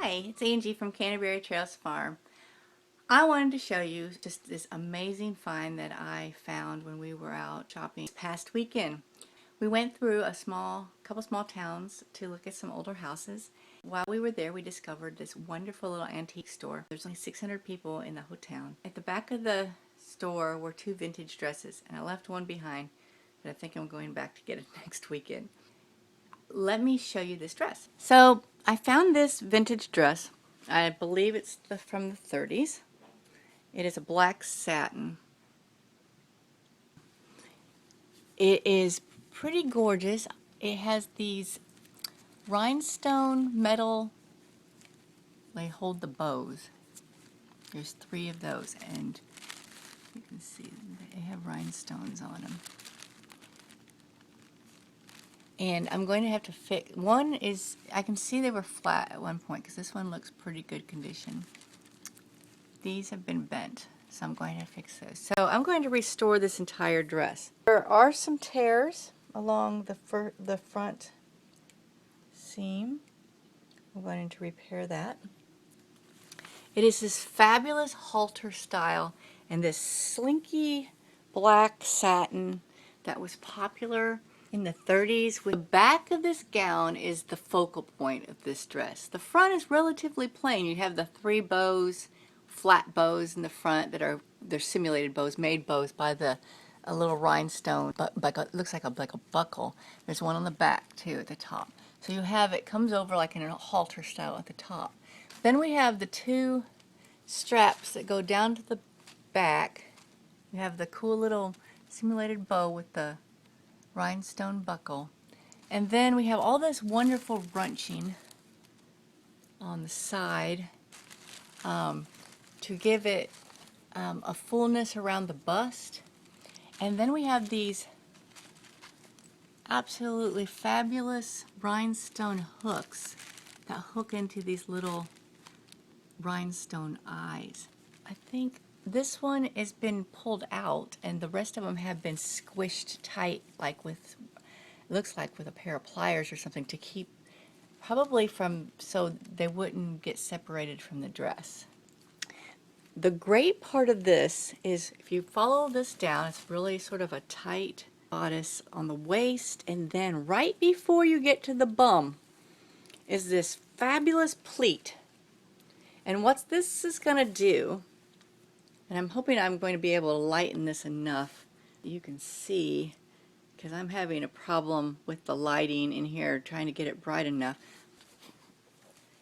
Hi, it's Angie from Canterbury Trails Farm. I wanted to show you just this amazing find that I found when we were out shopping this past weekend. We went through a couple small towns to look at some older houses. While we were there, we discovered this wonderful little antique store. There's only 600 people in the whole town. At the back of the store were two vintage dresses, and I left one behind, but I think I'm going back to get it next weekend. Let me show you this dress. So I found this vintage dress. I believe it's from the 30s. It is a black satin. It is pretty gorgeous. It has these rhinestone metal, they hold the bows. There's 3 of those, and you can see they have rhinestones on them. And I'm going to have to fix, one is, I can see they were flat at one point because this one looks pretty good condition. These have been bent, so I'm going to fix those. So I'm going to restore this entire dress. There are some tears along the front seam. I'm going to repair that. It is this fabulous halter style and this slinky black satin that was popular in the 30s. The back of this gown is the focal point of this dress. The front is relatively plain. You have the 3 bows, flat bows in the front they're simulated bows, made bows by a little rhinestone, but it looks like a buckle. There's one on the back too at the top. So you have it comes over like in a halter style at the top. Then we have the 2 straps that go down to the back. You have the cool little simulated bow with the rhinestone buckle. And then we have all this wonderful runching on the side to give it a fullness around the bust. And then we have these absolutely fabulous rhinestone hooks that hook into these little rhinestone eyes. I think this one has been pulled out and the rest of them have been squished tight, like looks like with a pair of pliers or something, to keep, probably so they wouldn't get separated from the dress. The great part of this is if you follow this down, it's really sort of a tight bodice on the waist, and then right before you get to the bum is this fabulous pleat. And what this is going to do, and I'm hoping I'm going to be able to lighten this enough you can see, because I'm having a problem with the lighting in here, trying to get it bright enough.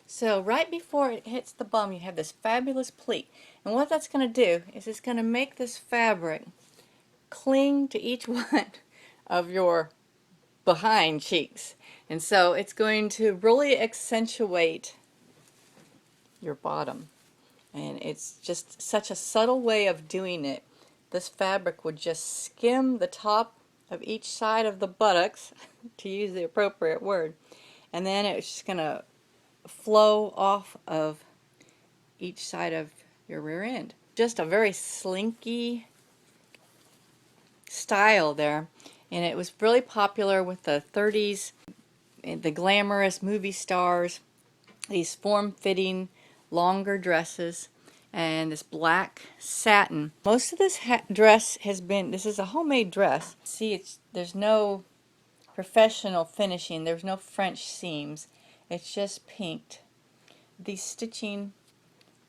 So right before it hits the bum, you have this fabulous pleat. And what that's going to do is it's going to make this fabric cling to each one of your behind cheeks. And so it's going to really accentuate your bottom. And it's just such a subtle way of doing it. This fabric would just skim the top of each side of the buttocks, to use the appropriate word, and then it's just going to flow off of each side of your rear end. Just a very slinky style there, and it was really popular with the 30s, the glamorous movie stars, these form-fitting longer dresses, and this black satin. Most of this dress has been, this is a homemade dress. See, there's no professional finishing, there's no French seams, it's just pinked. The stitching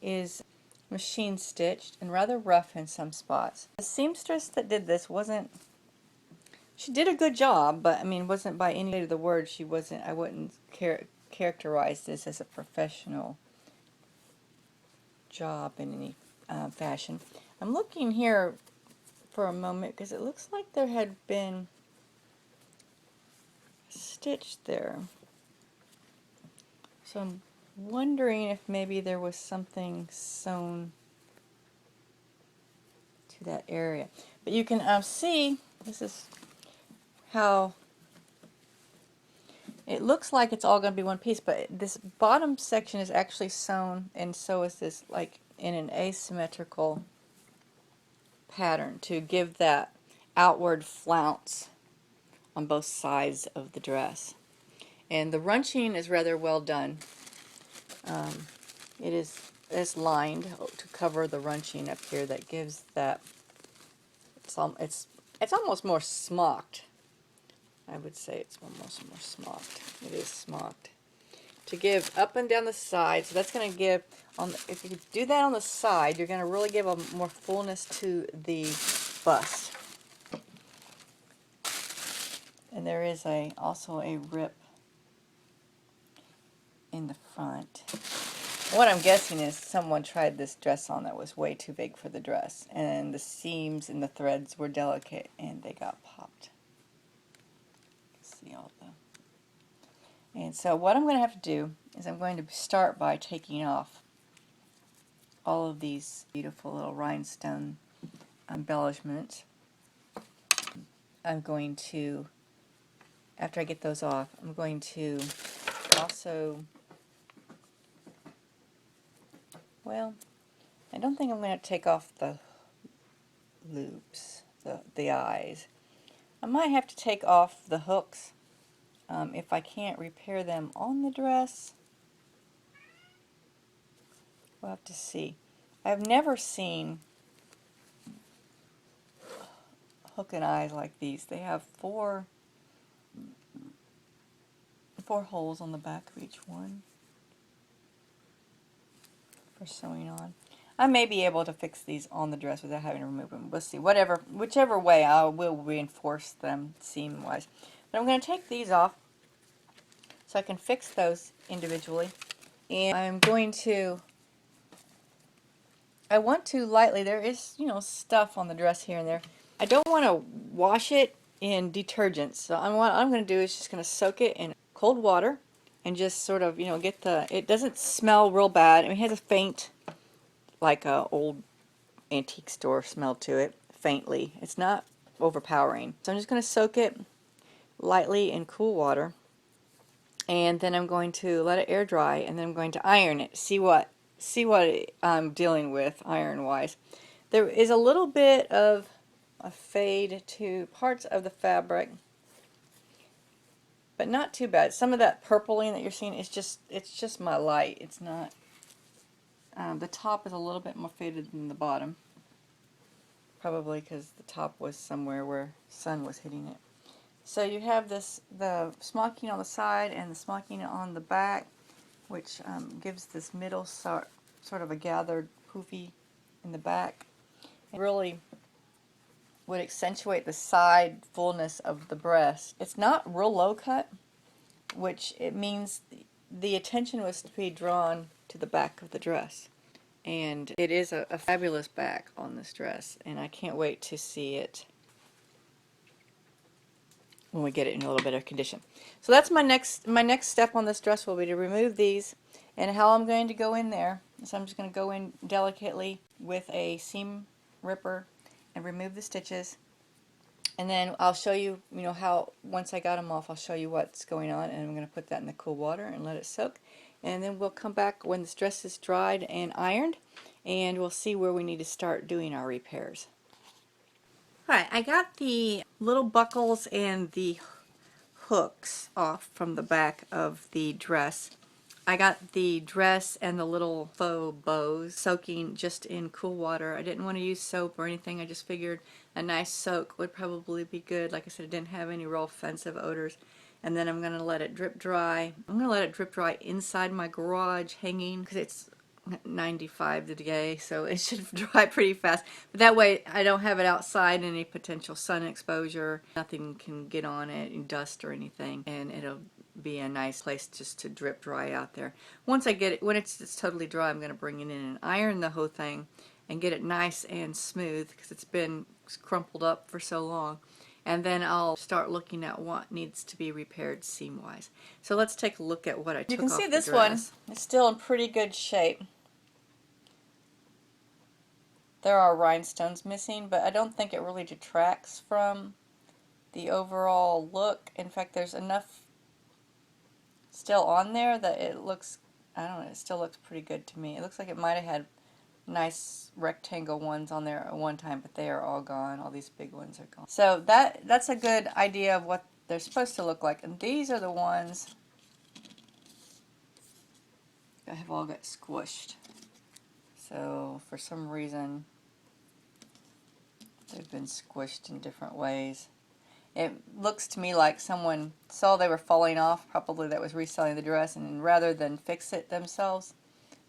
is machine stitched and rather rough in some spots. The seamstress that did this she did a good job, but I mean, wasn't by any of the word, I wouldn't characterize this as a professional job in any fashion. I'm looking here for a moment because it looks like there had been stitched there. So I'm wondering if maybe there was something sewn to that area. But you can see, this is how it looks like it's all going to be one piece, but this bottom section is actually sewn, and so is this, like in an asymmetrical pattern to give that outward flounce on both sides of the dress. And the runching is rather well done. It's lined to cover the runching up here that gives that, it's almost more smocked. I would say it's almost more smocked. It is smocked. To give up and down the side, so that's going to give, if you do that on the side, you're going to really give a more fullness to the bust. And there is also a rip in the front. What I'm guessing is someone tried this dress on that was way too big for the dress, and the seams and the threads were delicate and they got popped. See all the... And so what I'm going to have to do is I'm going to start by taking off all of these beautiful little rhinestone embellishments. I'm going to, after I get those off, I'm going to also, well, I don't think I'm going to take off the loops, the eyes. I might have to take off the hooks if I can't repair them on the dress. We'll have to see. I've never seen hook and eyes like these. They have four holes on the back of each one for sewing on. I may be able to fix these on the dress without having to remove them. We'll see. Whichever way, I will reinforce them seam-wise. But I'm going to take these off so I can fix those individually. And I'm going to, I want to lightly, there is, stuff on the dress here and there. I don't want to wash it in detergent. So what I'm going to do is just going to soak it in cold water and just sort of, get it doesn't smell real bad. I mean, it has a faint, like a old antique store smell to it, faintly. It's not overpowering. So I'm just going to soak it lightly in cool water, and then I'm going to let it air dry, and then I'm going to iron it. See what I'm dealing with iron wise. There is a little bit of a fade to parts of the fabric, but not too bad. Some of that purpling that you're seeing is it's just my light. It's not. The top is a little bit more faded than the bottom, probably because the top was somewhere where sun was hitting it. So you have the smocking on the side and the smocking on the back, which gives this middle sort of a gathered poofy in the back. It really would accentuate the side fullness of the breast. It's not real low cut, which it means the attention was to be drawn to the back of the dress. And it is a fabulous back on this dress, and I can't wait to see it when we get it in a little better condition. So that's my next step on this dress will be to remove these, and how I'm going to go in there is I'm just going to go in delicately with a seam ripper and remove the stitches, and then I'll show you, how once I got them off, I'll show you what's going on, and I'm going to put that in the cool water and let it soak, and then we'll come back when this dress is dried and ironed, and we'll see where we need to start doing our repairs. Alright, I got the little buckles and the hooks off from the back of the dress. I got the dress and the little faux bows soaking just in cool water. I didn't want to use soap or anything. I just figured a nice soak would probably be good. Like I said, it didn't have any real offensive odors. And then I'm going to let it drip dry. I'm going to let it drip dry inside my garage hanging because it's 95 today, so it should dry pretty fast. But that way I don't have it outside, any potential sun exposure. Nothing can get on it, any dust or anything, and it'll be a nice place just to drip dry out there. Once I get it, when it's totally dry, I'm going to bring it in and iron the whole thing and get it nice and smooth because it's been crumpled up for so long. And then I'll start looking at what needs to be repaired seam-wise. So let's take a look at what I took off the dress. You can see this one is still in pretty good shape. There are rhinestones missing, but I don't think it really detracts from the overall look. In fact, there's enough still on there that it looks, I don't know, it still looks pretty good to me. It looks like it might have had nice rectangle ones on there at one time, but they are all gone. All these big ones are gone. So that's a good idea of what they're supposed to look like. And these are the ones have all got squished. So for some reason, they've been squished in different ways. It looks to me like someone saw they were falling off, probably that was reselling the dress, and rather than fix it themselves,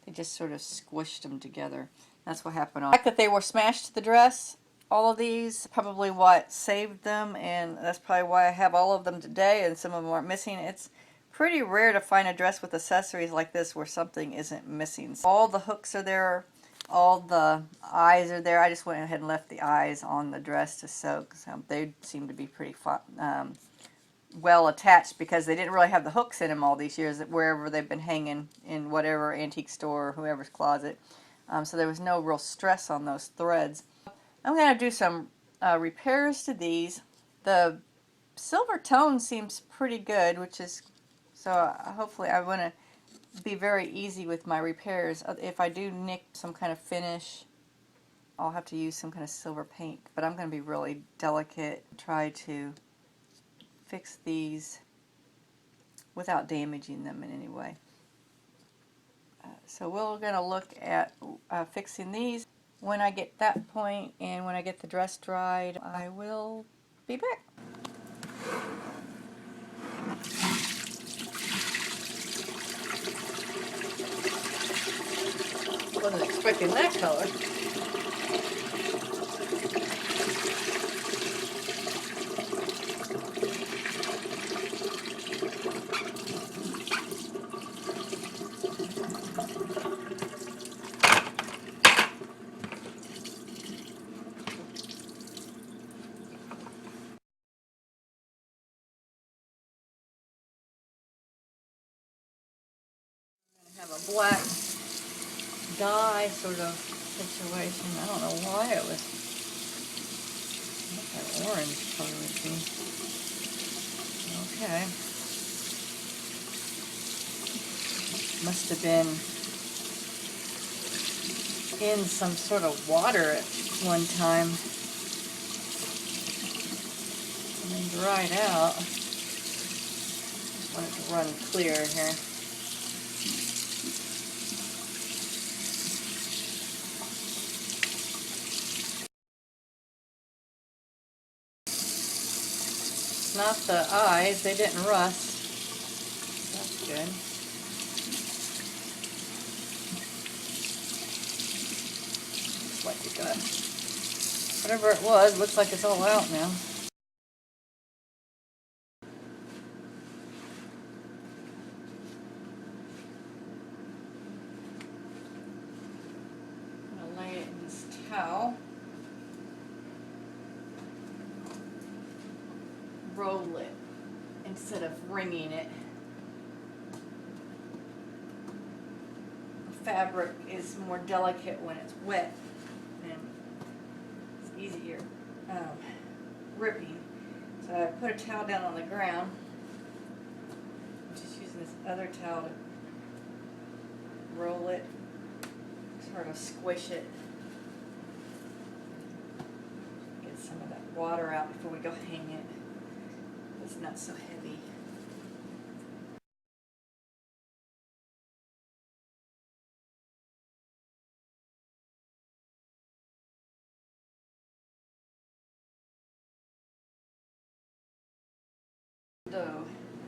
they just sort of squished them together. That's what happened. The fact that they were smashed to the dress, all of these, probably what saved them, and that's probably why I have all of them today, and some of them aren't missing. It's pretty rare to find a dress with accessories like this where something isn't missing. So all the hooks are there. All the eyes are there. I just went ahead and left the eyes on the dress to soak. So they seem to be pretty fun, well attached because they didn't really have the hooks in them all these years wherever they've been hanging in whatever antique store or whoever's closet. So there was no real stress on those threads. I'm going to do some repairs to these. The silver tone seems pretty good, which is, so hopefully I want to be very easy with my repairs. If I do nick some kind of finish, I'll have to use some kind of silver paint, but I'm going to be really delicate, try to fix these without damaging them in any way. So we're going to look at fixing these. When I get that point and when I get the dress dried, I will be back. Wasn't expecting that color. Have a black dye sort of situation. I don't know why it was. What that orange color would be. Okay. Must have been in some sort of water at one time and then dried out. Just want it to run clear here. Not the eyes, they didn't rust. That's good. Looks like we got whatever it was, looks like it's all out now. I'm gonna lay it in this towel. Roll it instead of wringing it. The fabric is more delicate when it's wet and it's easier ripping. So I put a towel down on the ground. I'm just using this other towel to roll it, sort of squish it. Get some of that water out before we go hang it. It's not so heavy.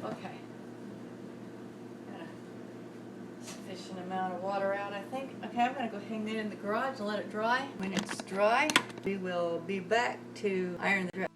Okay. Got a sufficient amount of water out, I think. Okay, I'm going to go hang that in the garage and let it dry. When it's dry, we will be back to iron the dress.